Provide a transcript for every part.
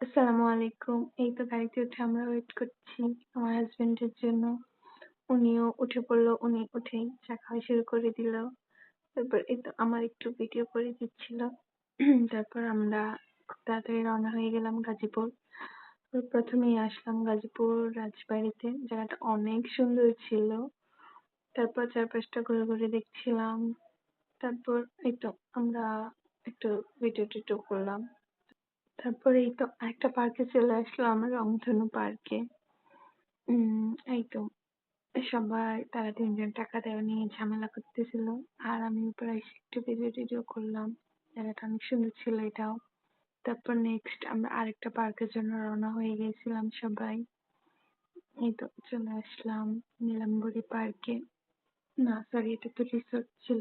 আসসালামু আলাইকুম। এই তো গাড়িতে উঠে আমরা ওয়েট করছি আমার হাসব্যান্ডের জন্য। উনিও উঠে পড়ল, উনি উঠেই চা খাওয়া শুরু করে দিল। তারপর এই তো আমার একটু ভিডিও করে দিচ্ছিল। তারপর আমরা খুব তাড়াতাড়ি রওনা হয়ে গেলাম গাজীপুর। তো প্রথমেই আসলাম গাজীপুর রাজবাড়িতে। জায়গাটা অনেক সুন্দর ছিল। তারপর চারপাশটা ঘুরে ঘুরে দেখছিলাম। তারপর এই তো আমরা একটু ভিডিও-টিডিও করলাম। তারপরে এই তো আরেকটা পার্কে চলে আসলাম, রংধনু পার্কে। এই তো সবাই তারা ৩ জন টাকা দেওয়া নিয়ে ঝামেলা করতেছিল। আর আমি উপরে এসে একটু ভিডিও-টিডিও করলাম। জায়গাটা অনেক সুন্দর ছিল এটাও। তারপর নেক্সট আমরা আরেকটা পার্কের জন্য রওনা হয়ে গেছিলাম সবাই। এই তো চলে আসলাম নীলাম্বরী পার্কে। না সরি, এটা তো রিসোর্ট ছিল।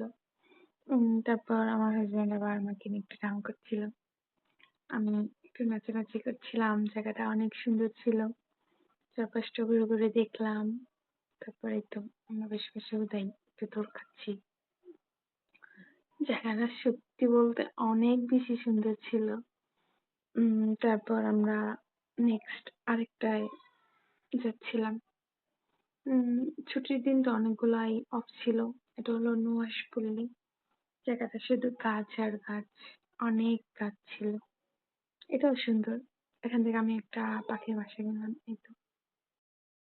তারপর আমার হাসব্যান্ড আবার আমাকে নিয়ে একটু ঢং করছিল। আমি একটু নাচানাচি করছিলাম। জায়গাটা অনেক সুন্দর ছিল। চারপাশটা ঘুরে ঘুরে দেখলাম। তারপরে এই তো আমরা বসে বসে উদয় একটু দোল খাচ্ছি। জায়গাটা সত্যি বলতে অনেক বেশি সুন্দর ছিল। তারপর আমরা নেক্সট আরেকটায় যাচ্ছিলাম। উম ছুটির দিন তো অনেকগুলাই অফ ছিল। এটা হলো নুহাশপল্লী। জায়গাটা শুধু গাছ আর গাছ। অনেক গাছ ছিল। এটাও সুন্দর। এখান থেকে আমি একটা পাখির বাসায় গেলাম। এই তো